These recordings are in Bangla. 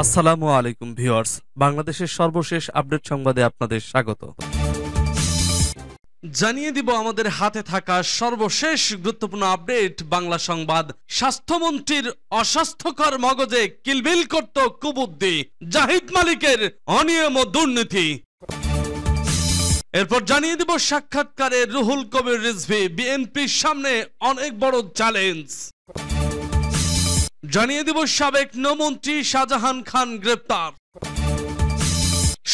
আসসালামু আলাইকুম ভিউয়ার্স, বাংলাদেশের সর্বশেষ আপডেট সংবাদে আপনাদের স্বাগত। জানিয়ে দিব আমাদের হাতে থাকা সর্বশেষ গুরুত্বপূর্ণ আপডেট বাংলা সংবাদ। স্বাস্থ্যমন্ত্রীর অস্বাস্থ্যকর মগজে কিলবিল করত কুবুদ্ধি, জাহিদ মালিকের অনিয়ম ও দুর্নীতি। এরপর জানিয়ে দিব সাক্ষাৎকারে রুহুল কবির রিজভী, বিএনপির সামনে অনেক বড় চ্যালেঞ্জ। জানিয়ে দিব সাবেক নৌমন্ত্রী শাহজাহান খান গ্রেপ্তার।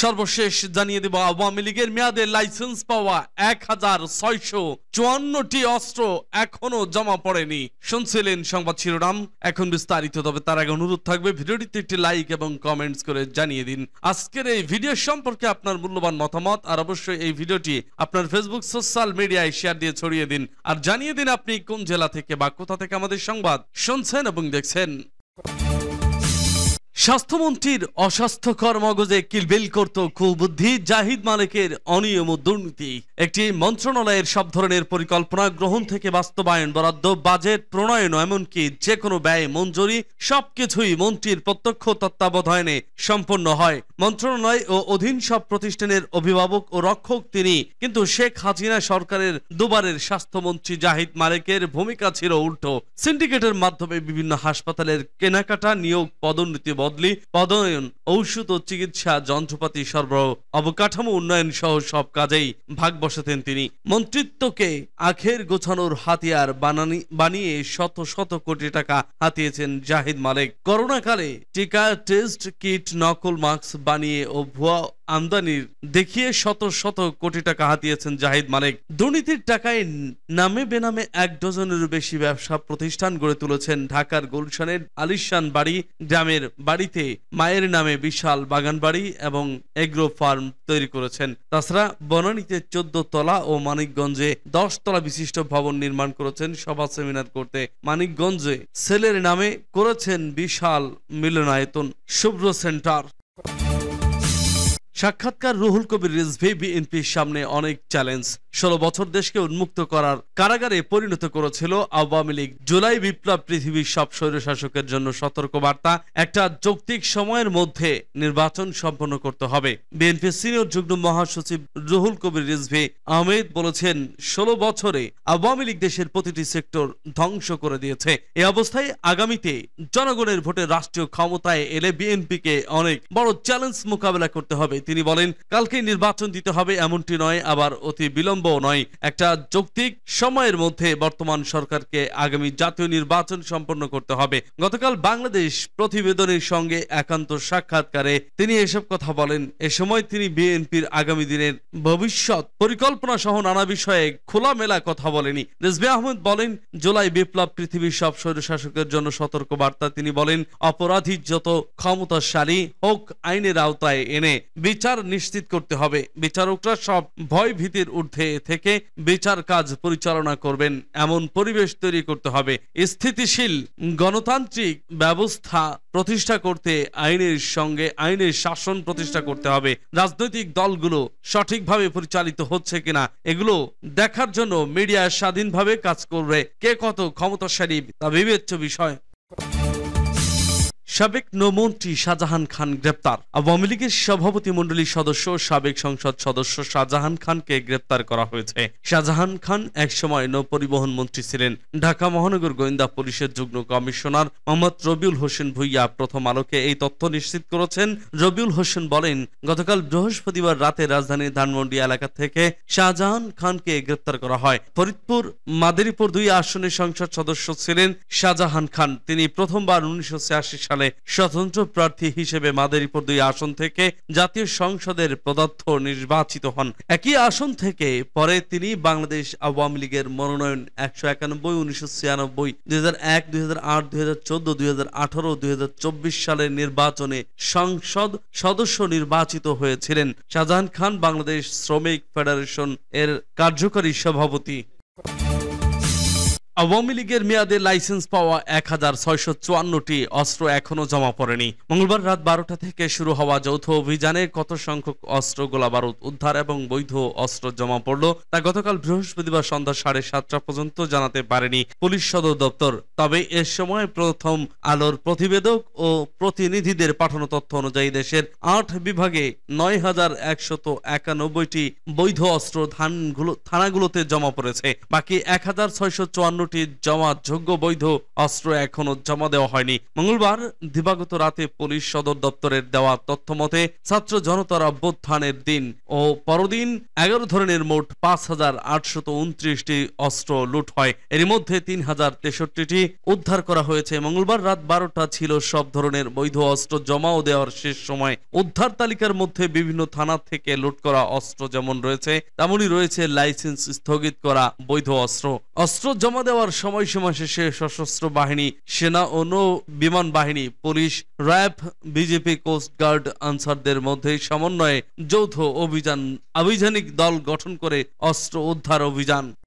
সর্বশেষ জানিয়ে দেব আওয়ামী লীগের মেয়াদে লাইসেন্স পাওয়া 1654টি অস্ত্র এখনো জমা পড়েনি। শুনছিলেন সংবাদ শিরোনাম, এখন বিস্তারিত। তবে তার আগে অনুরোধ থাকবে ভিডিওটিতে একটি লাইক এবং কমেন্টস করে জানিয়ে দিন আজকের এই ভিডিও সম্পর্কে আপনার মূল্যবান মতামত, আর অবশ্যই এই ভিডিওটি আপনার ফেসবুক সোশ্যাল মিডিয়ায় শেয়ার দিয়ে ছড়িয়ে দিন, আর জানিয়ে দিন আপনি কোন জেলা থেকে বা কোথা থেকে আমাদের সংবাদ শুনছেন এবং দেখছেন। স্বাস্থ্যমন্ত্রীর অস্বাস্থ্যকর মগজে কিলবিল করত কুবুদ্ধি, জাহিদ মালিকের অনিয়ম ও দুর্নীতি। একটি মন্ত্রণালয়ের সব ধরনের পরিকল্পনা গ্রহণ থেকে বাস্তবায়ন, বরাদ্দ, বাজেট প্রণয়ন, এমনকি যে কোনো ব্যয় মঞ্জুরি সবকিছুই মন্ত্রীর প্রত্যক্ষ তত্ত্বাবধানে সম্পন্ন হয়। মন্ত্রণালয় ও অধীন সব প্রতিষ্ঠানের অভিভাবক ও রক্ষক তিনি। কিন্তু শেখ হাসিনা সরকারের দুবারের স্বাস্থ্যমন্ত্রী জাহিদ মালিকের ভূমিকা ছিল উল্টো। সিন্ডিকেটের মাধ্যমে বিভিন্ন হাসপাতালের কেনাকাটা, নিয়োগ, পদোন্নতি, বদলি, পদায়ন, ঔষধ ও চিকিৎসা যন্ত্রপাতি সরবরাহ, অবকাঠামো উন্নয়ন সহ সব কাজেই ভাগ বসাতেন তিনি। মন্ত্রিত্বকে আখের গোছানোর হাতিয়ার বানিয়ে শত শত কোটি টাকা হাতিয়েছেন জাহিদ মালিক। করোনাকালে টিকা, টেস্ট কিট, নকল মাস্ক বানিয়ে ও ভুয়া আমদানির দেখিয়ে শত শত কোটি টাকা হাতিয়েছেন জাহিদ মালিক। দুর্নীতির টাকায় নামে বেনামে 1 ডজনেরও বেশি ব্যবসা প্রতিষ্ঠান গড়ে তুলেছেন। ঢাকার গুলশানের আলিশান বাড়ি, গ্রামের বাড়িতে মায়ের নামে বিশাল বাগান বাড়ি এবং এগ্রো ফার্ম তৈরি করেছেন। তাছাড়া বনানীতে 14 তলা ও মানিকগঞ্জে 10 তলা বিশিষ্ট ভবন নির্মাণ করেছেন সভা সেমিনার করতে। মানিকগঞ্জে ছেলের নামে করেছেন বিশাল মিলনায়তন শুভ্র সেন্টার। সাক্ষাৎকার রুহুল কবির রিজভী, বিএনপির সামনে অনেক চ্যালেঞ্জ। 16 বছর দেশকে উন্মুক্ত করার কারাগারে পরিণত করেছিল আওয়ামী লীগ। জুলাই বিপ্লব পৃথিবীর সব স্বৈরশাসকের জন্য সতর্ক বার্তা। একটা যৌক্তিক সময়ের মধ্যে নির্বাচন সম্পন্ন করতে হবে। বিএনপির সিনিয়র যুগ্ম মহাসচিব রুহুল কবির রিজভী আহমেদ বলেছেন, 16 বছরে আওয়ামী লীগ দেশের প্রতিটি সেক্টর ধ্বংস করে দিয়েছে। এই অবস্থায় আগামীতে জনগণের ভোটে রাষ্ট্রীয় ক্ষমতায় এলে বিএনপিকে অনেক বড় চ্যালেঞ্জ মোকাবেলা করতে হবে। তিনি বলেন, কালকেই নির্বাচন দিতে হবে এমনটি নয়, আবার অতি বিলম্ব নয়। একটা যৌক্তিক সময়ের মধ্যে বর্তমান সরকারকে আগামী জাতীয় নির্বাচন সম্পন্ন করতে হবে। গতকাল বাংলাদেশ প্রতিবেদনের সঙ্গে একান্ত সাক্ষাৎকারে তিনি এসব কথা বলেন। এ সময় তিনি বিএনপির আগামী দিনের ভবিষ্যৎ পরিকল্পনা সহ নানা বিষয়ে খোলামেলা কথা বলেনি। রিজভী আহমেদ বলেন, জুলাই বিপ্লব পৃথিবীর সব স্বৈরশাসকের জন্য সতর্ক বার্তা। তিনি বলেন, অপরাধী যত ক্ষমতাশালী হোক আইনের আওতায় এনে বিচার নিশ্চিত করতে হবে। বিচারকরা সব ভয় ভীতির ঊর্ধ্বে থেকে বিচার কাজ পরিচালনা করবেন এমন পরিবেশ তৈরি করতে হবে। স্থিতিশীল গণতান্ত্রিক ব্যবস্থা প্রতিষ্ঠা করতে আইনের সঙ্গে আইনের শাসন প্রতিষ্ঠা করতে হবে। রাজনৈতিক দলগুলো সঠিকভাবে পরিচালিত হচ্ছে কিনা এগুলো দেখার জন্য মিডিয়া স্বাধীনভাবে কাজ করবে। কে কত ক্ষমতাশালী তা বিবেচ্য বিষয়। সাবেক নৌমন্ত্রী শাহজাহান খান গ্রেপ্তার। আওয়ামী লীগের সভাপতি মণ্ডলীর সদস্য সাবেক সংসদ সদস্য শাহজাহান খানকে গ্রেপ্তার করা হয়েছে। শাহজাহান খান একসময় নৌ পরিবহন মন্ত্রী ছিলেন। ঢাকা মহানগর গোয়েন্দা পুলিশের যুগ্ম কমিশনার মোহাম্মদ রবিউল হোসেন ভুইয়া প্রথম আলোকে এই তথ্য নিশ্চিত করেছেন। রবিউল হোসেন বলেন, গতকাল বৃহস্পতিবার রাতে রাজধানীর ধানমন্ডি এলাকা থেকে শাহজাহান খানকে গ্রেপ্তার করা হয়। ফরিদপুর মাদারীপুর 2 আসনের সংসদ সদস্য ছিলেন শাহজাহান খান। তিনি প্রথমবার 1986 সালে স্বতন্ত্র প্রার্থী হিসেবে মাদারীপুর 2 আসন থেকে জাতীয় সংসদের পদার্থ নির্বাচিত হন। একই আসন থেকে পরে তিনি বাংলাদেশ আওয়ামী লীগের মনোনয়ন 191, 1996, 2001, 2008, 2014, 2018, 2024 সালের নির্বাচনে সংসদ সদস্য নির্বাচিত হয়েছিলেন। শাহজাহান খান বাংলাদেশ শ্রমিক ফেডারেশন এর কার্যকরী সভাপতি। আওয়ামী লীগের মেয়াদে লাইসেন্স পাওয়া ১,৬৫৪টি অস্ত্র এখনো জমা পড়েনি। মঙ্গলবার রাত ১২টা থেকে শুরু হওয়া যৌথ অভিযানে কত সংখ্যক অস্ত্র, গোলাবারুদ উদ্ধার এবং বৈধ অস্ত্র জমা পড়ল তা গতকাল বৃহস্পতিবার সন্ধ্যা ৭:৩০ পর্যন্ত জানাতে পারেনি পুলিশ সদর দপ্তর। তবে এ সময় প্রথম আলোর প্রতিবেদক ও প্রতিনিধিদের পাঠানো তথ্য অনুযায়ী দেশের ৮ বিভাগে ৯,১৯১টি বৈধ অস্ত্র থানাগুলোতে জমা পড়েছে। বাকি ১,৬৫৪টি জমাযোগ্য বৈধ অস্ত্র এখনো জমা দেওয়া হয়নি। মঙ্গলবার দিবাগত রাতে পুলিশ সদর দপ্তরের দেওয়া তথ্য মতে ছাত্র জনতার অভ্যুত্থানের দিন ও পরদিন ১১ ধরনের মোট ৫,৮২৯টি অস্ত্র লুট হয়। এর মধ্যে ৩,০৬৩টি উদ্ধার করা হয়েছে। মঙ্গলবার রাত ১২টা ছিল সব ধরনের বৈধ অস্ত্র জমা ও দেওয়ার শেষ সময়। উদ্ধার তালিকার মধ্যে বিভিন্ন থানা থেকে লুট করা অস্ত্র যেমন রয়েছে তেমনই রয়েছে লাইসেন্স স্থগিত করা বৈধ অস্ত্র। অস্ত্র জমা দেওয়ার সময়সীমা শেষে সশস্ত্র বাহিনী, সেনা ও নৌ বিমান বাহিনী, পুলিশ, র্যাব, বিজেপি, কোস্টগার্ড, আনসারদের মধ্যে সমন্বয়ে যৌথ আভিযানিক দল গঠন করে অস্ত্র উদ্ধার অভিযান